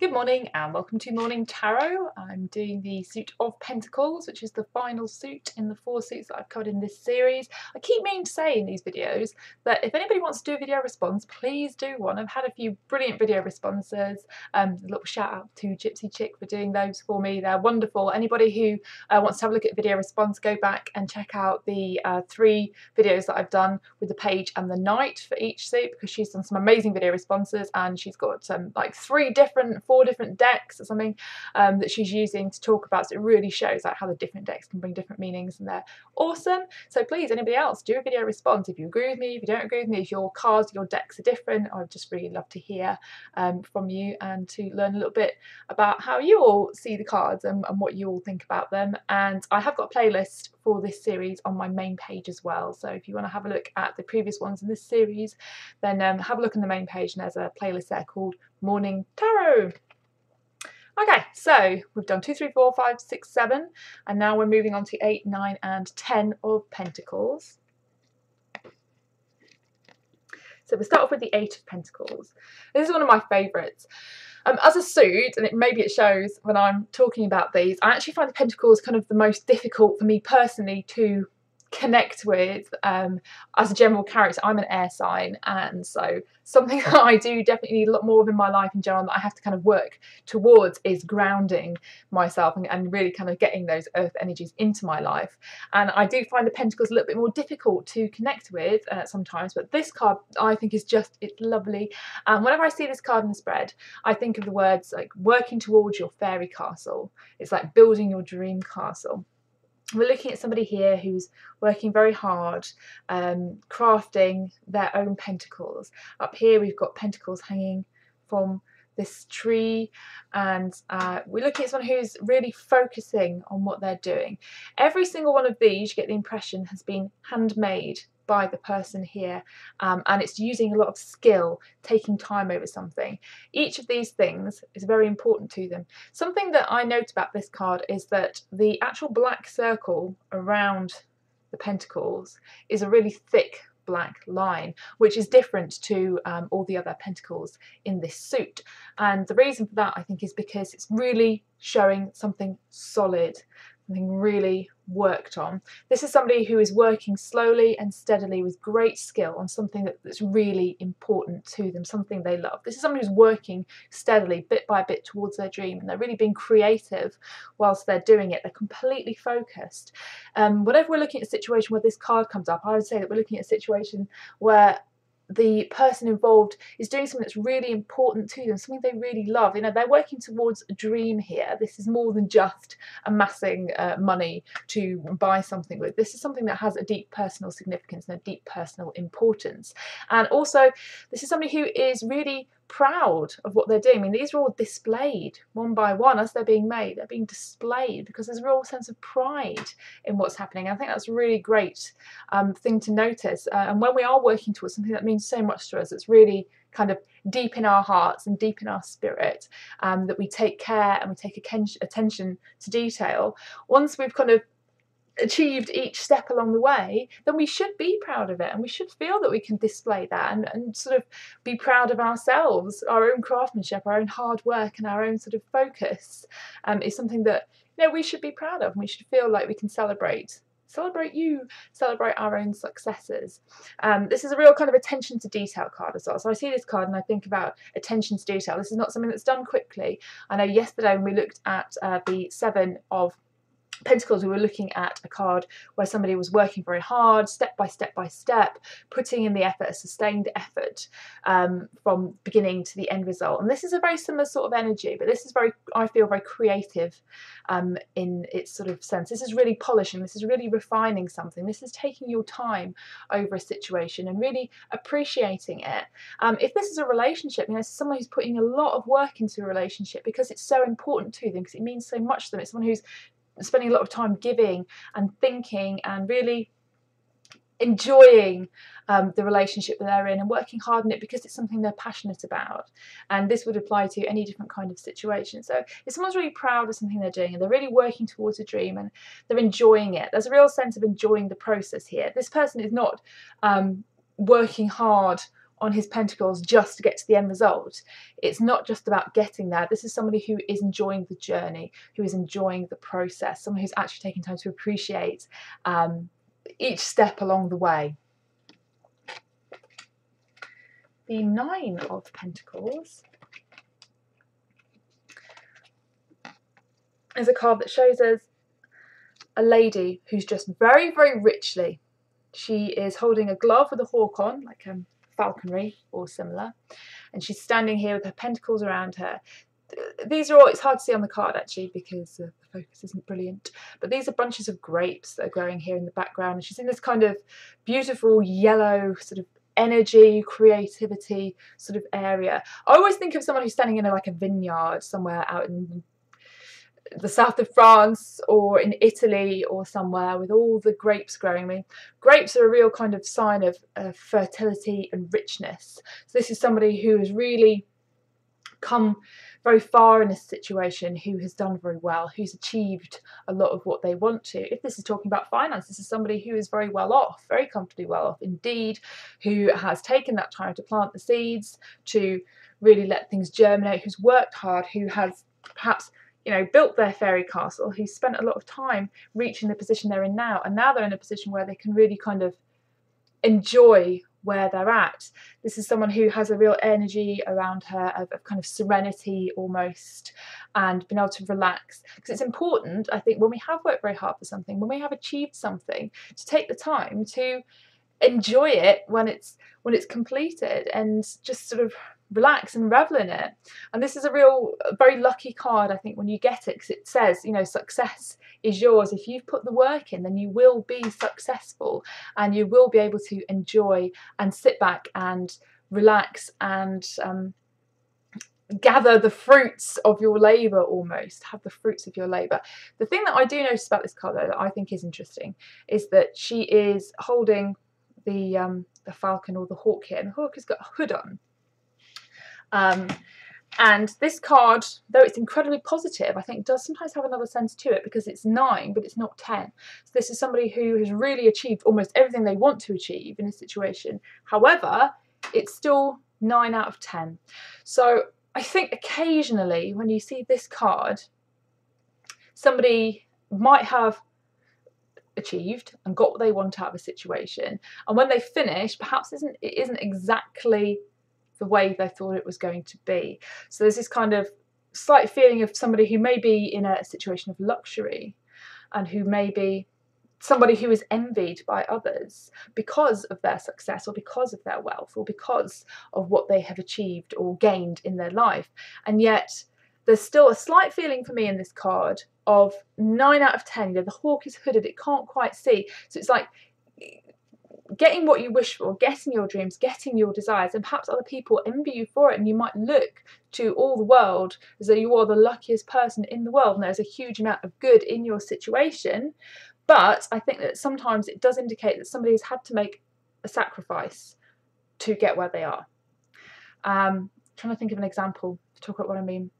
Good morning and welcome to Morning Tarot. I'm doing the suit of Pentacles, which is the final suit in the 4 suits that I've covered in this series. I keep meaning to say in these videos that if anybody wants to do a video response, please do one. I've had a few brilliant video responses. A little shout out to Gypsy Chick for doing those for me. They're wonderful. Anybody who wants to have a look at video response, go back and check out the 3 videos that I've done with the page and the knight for each suit, because she's done some amazing video responses and she's got like 4 different decks or something that she's using to talk about. So it really shows like how the different decks can bring different meanings, and they're awesome. So please, anybody else, do a video response if you agree with me, if you don't agree with me, if your cards, your decks are different. I'd just really love to hear from you and to learn a little bit about how you all see the cards and what you all think about them. And I have got a playlist for this series on my main page as well, so if you want to have a look at the previous ones in this series, then have a look on the main page, and there's a playlist there called Morning Tarot. Okay, so we've done 2, 3, 4, 5, 6, 7, and now we're moving on to 8, 9 and 10 of Pentacles. So we'll start off with the 8 of Pentacles. This is one of my favourites. As a suit, and maybe it shows when I'm talking about these, I actually find the Pentacles kind of the most difficult for me personally to connect with as a general character. I'm an air sign, and so something that I do definitely need a lot more of in my life in general, that I have to kind of work towards, is grounding myself and really kind of getting those earth energies into my life. And I do find the Pentacles a little bit more difficult to connect with sometimes, but this card I think is just, it's lovely. And whenever I see this card in the spread, I think of the words like working towards your fairy castle. It's like building your dream castle. We're looking at somebody here who's working very hard, crafting their own pentacles. Up here we've got pentacles hanging from this tree, and we're looking at someone who's really focusing on what they're doing. Every single one of these, you get the impression, has been handmade by the person here, and it's using a lot of skill, taking time over something. Each of these things is very important to them. Something that I note about this card is that the actual black circle around the pentacles is a really thick black line, which is different to all the other pentacles in this suit. And the reason for that, I think, is because it's really showing something solid, something really worked on. This is somebody who is working slowly and steadily with great skill on something that's really important to them, something they love. This is somebody who's working steadily, bit by bit, towards their dream, and they're really being creative whilst they're doing it. They're completely focused. Whenever we're looking at a situation where this card comes up, I would say that we're looking at a situation where the person involved is doing something that's really important to them, something they really love. You know, they're working towards a dream here. This is more than just amassing money to buy something with. This is something that has a deep personal significance and a deep personal importance. And also, this is somebody who is really proud of what they're doing. I mean, these are all displayed one by one as they're being made. They're being displayed because there's a real sense of pride in what's happening. I think that's a really great thing to notice. And when we are working towards something that means so much to us, it's really kind of deep in our hearts and deep in our spirit, that we take care and we take attention to detail. Once we've kind of achieved each step along the way, then we should be proud of it, and we should feel that we can display that and sort of be proud of ourselves. Our own craftsmanship, our own hard work, and our own sort of focus is something that, you know, we should be proud of, and we should feel like we can celebrate our own successes. This is a real kind of attention to detail card as well. So I see this card and I think about attention to detail. This is not something that's done quickly. I know yesterday when we looked at the 7 of Pentacles, we were looking at a card where somebody was working very hard, step by step by step, putting in the effort, a sustained effort from beginning to the end result. And this is a very similar sort of energy, but this is very, I feel, very creative in its sort of sense. This is really polishing, this is really refining something. This is taking your time over a situation and really appreciating it. If this is a relationship, you know, it's someone who's putting a lot of work into a relationship because it's so important to them, because it means so much to them. It's someone who's spending a lot of time giving and thinking and really enjoying the relationship that they're in and working hard on it because it's something they're passionate about. And this would apply to any different kind of situation. So if someone's really proud of something they're doing and they're really working towards a dream and they're enjoying it, there's a real sense of enjoying the process here. This person is not working hard on his pentacles just to get to the end result. It's not just about getting there. This is somebody who is enjoying the journey, who is enjoying the process, someone who's actually taking time to appreciate each step along the way. The Nine of Pentacles is a card that shows us a lady who's just very, very richly. She is holding a glove with a hawk on, like falconry or similar, and she's standing here with her pentacles around her. These are all, it's hard to see on the card actually because the focus isn't brilliant, but these are bunches of grapes that are growing here in the background, and she's in this kind of beautiful yellow sort of energy, creativity sort of area. I always think of someone who's standing in like a vineyard somewhere out in the south of France or in Italy or somewhere with all the grapes growing. I mean, grapes are a real kind of sign of fertility and richness. So this is somebody who has really come very far in this situation, who has done very well, who's achieved a lot of what they want to. If this is talking about finance, this is somebody who is very well off, very comfortably well off indeed, who has taken that time to plant the seeds, to really let things germinate, who's worked hard, who has perhaps, you know, built their fairy castle, who spent a lot of time reaching the position they're in now, and now they're in a position where they can really kind of enjoy where they're at. This is someone who has a real energy around her of kind of serenity almost, and being able to relax, because it's important, I think, when we have worked very hard for something, when we have achieved something, to take the time to enjoy it when it's completed, and just sort of relax and revel in it. And this is a very lucky card, I think, when you get it, because it says, you know, success is yours. If you've put the work in, then you will be successful, and you will be able to enjoy and sit back and relax and gather the fruits of your labour, almost have the fruits of your labour. The thing that I do notice about this card, though, that I think is interesting, is that she is holding the falcon or the hawk here, and the hawk has got a hood on. And this card, though it's incredibly positive, I think does sometimes have another sense to it, because it's 9 but it's not 10. So this is somebody who has really achieved almost everything they want to achieve in a situation. However, it's still 9 out of 10. So I think occasionally when you see this card, somebody might have achieved and got what they want out of a situation, and when they finish, perhaps it isn't exactly the way they thought it was going to be. So there's this kind of slight feeling of somebody who may be in a situation of luxury, and who may be somebody who is envied by others because of their success, or because of their wealth, or because of what they have achieved or gained in their life. And yet there's still a slight feeling for me in this card of 9 out of 10. You know, the hawk is hooded, it can't quite see. So it's like getting what you wish for, getting your dreams, getting your desires, and perhaps other people envy you for it, and you might look to all the world as though you are the luckiest person in the world, and there's a huge amount of good in your situation. But I think that sometimes it does indicate that somebody has had to make a sacrifice to get where they are. Trying to think of an example to talk about what I mean.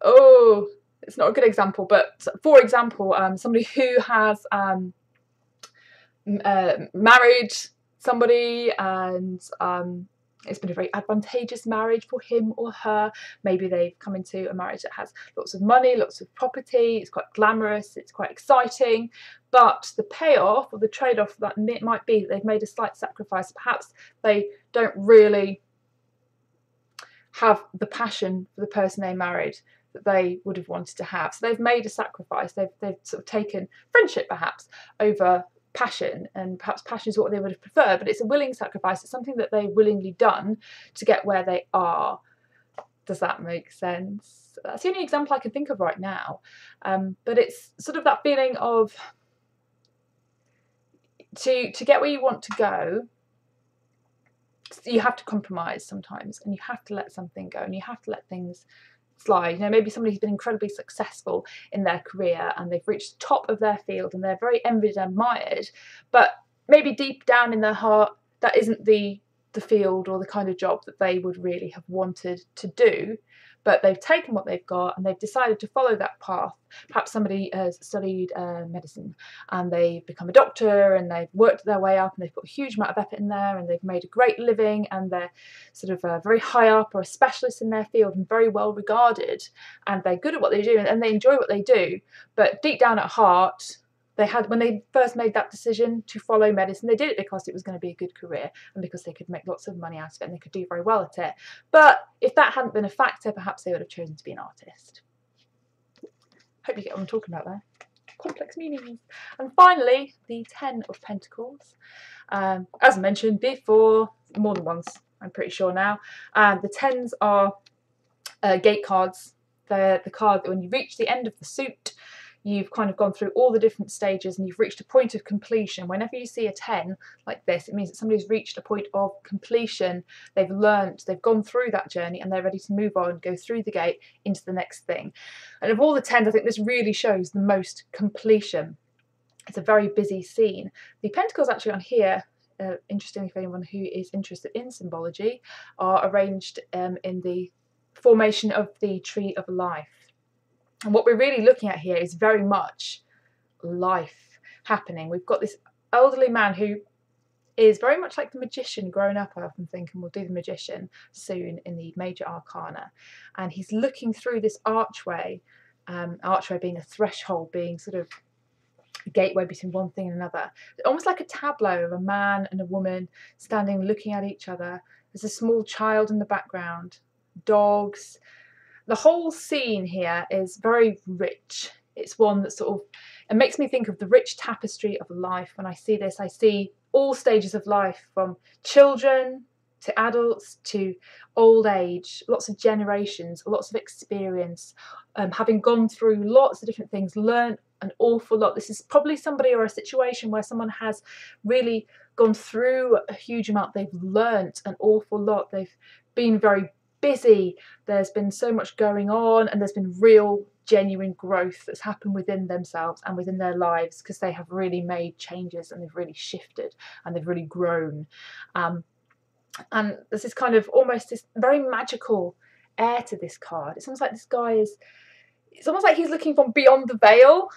Oh, it's not a good example, but for example, somebody who has married somebody, and it's been a very advantageous marriage for him or her. Maybe they've come into a marriage that has lots of money, lots of property, it's quite glamorous, it's quite exciting, but the payoff or the trade-off that might be that they've made a slight sacrifice. Perhaps they don't really have the passion for the person they married that they would have wanted to have. So they've made a sacrifice, they've sort of taken friendship perhaps over passion, and perhaps passion is what they would have preferred, but it's a willing sacrifice. It's something that they've willingly done to get where they are. Does that make sense? That's the only example I can think of right now, but it's sort of that feeling of to get where you want to go, you have to compromise sometimes, and you have to let something go, and you have to let things slide. You know, maybe somebody who's been incredibly successful in their career, and they've reached the top of their field, and they're very envied and admired, but maybe deep down in their heart that isn't the the field or the kind of job that they would really have wanted to do, but they've taken what they've got and they've decided to follow that path. Perhaps somebody has studied medicine and they've become a doctor and they've worked their way up and they've put a huge amount of effort in there and they've made a great living and they're sort of very high up or a specialist in their field and very well regarded, and they're good at what they do and they enjoy what they do, but deep down at heart, when they first made that decision to follow medicine, they did it because it was going to be a good career and because they could make lots of money out of it and they could do very well at it. But if that hadn't been a factor, perhaps they would have chosen to be an artist. Hope you get what I'm talking about there. Complex meanings. And finally, the 10 of Pentacles. As I mentioned before, more than once, I'm pretty sure now, the 10s are gate cards. They're the card that when you reach the end of the suit, you've kind of gone through all the different stages and you've reached a point of completion. Whenever you see a 10 like this, it means that somebody's reached a point of completion. They've learnt, they've gone through that journey and they're ready to move on, go through the gate into the next thing. And of all the 10s, I think this really shows the most completion. It's a very busy scene. The Pentacles actually on here, interestingly for anyone who is interested in symbology, are arranged in the formation of the Tree of Life. And what we're really looking at here is very much life happening. We've got this elderly man who is very much like the magician growing up, I often think, and we'll do the magician soon in the major arcana. And he's looking through this archway, archway being a threshold, being sort of a gateway between one thing and another. Almost like a tableau of a man and a woman standing looking at each other. There's a small child in the background, dogs. The whole scene here is very rich. It's one that sort of, it makes me think of the rich tapestry of life. When I see this, I see all stages of life, from children to adults to old age, lots of generations, lots of experience, having gone through lots of different things, learned an awful lot. This is probably somebody or a situation where someone has really gone through a huge amount. They've learnt an awful lot. They've been very busy, there's been so much going on, and there's been real genuine growth that's happened within themselves and within their lives because they have really made changes and they've really shifted and they've really grown. And there's this kind of almost this very magical air to this card. It's almost like this guy is, it's almost like he's looking from beyond the veil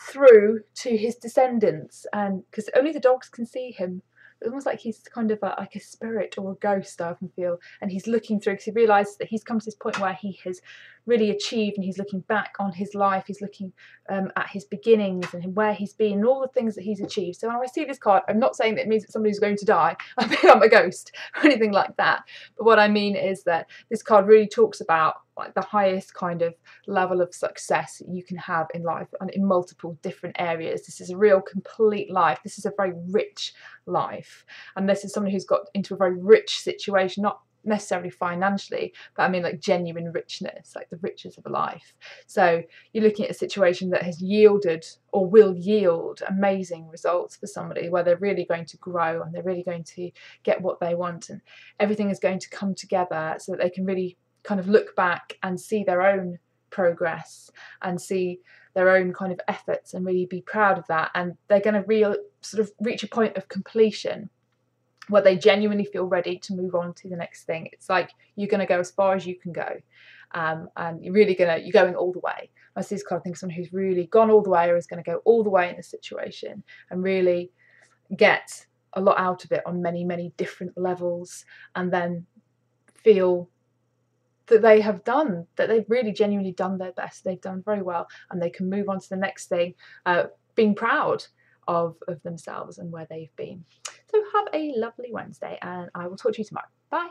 through to his descendants, and because only the dogs can see him. It's almost like he's kind of like a spirit or a ghost, I often feel, and he's looking through because he realises that he's come to this point where he has really achieved, and he's looking back on his life, he's looking at his beginnings and where he's been and all the things that he's achieved. So when I see this card, I'm not saying that it means that somebody's going to die, I become a ghost or anything like that, but what I mean is that this card really talks about like the highest kind of level of success you can have in life and in multiple different areas. This is a real complete life. This is a very rich life, and this is someone who's got into a very rich situation, not necessarily financially, but I mean like genuine richness, like the riches of a life. So you're looking at a situation that has yielded or will yield amazing results for somebody, where they're really going to grow and they're really going to get what they want, and everything is going to come together so that they can really kind of look back and see their own progress and see their own kind of efforts and really be proud of that, and they're going to sort of reach a point of completion where they genuinely feel ready to move on to the next thing. It's like you're going to go as far as you can go, and you're going all the way. I see this card, I think someone who's really gone all the way or is going to go all the way in this situation and really get a lot out of it on many, many different levels, and then feel that they have done, that they've really genuinely done their best, they've done very well, and they can move on to the next thing, being proud of themselves and where they've been. So have a lovely Wednesday, and I will talk to you tomorrow. Bye.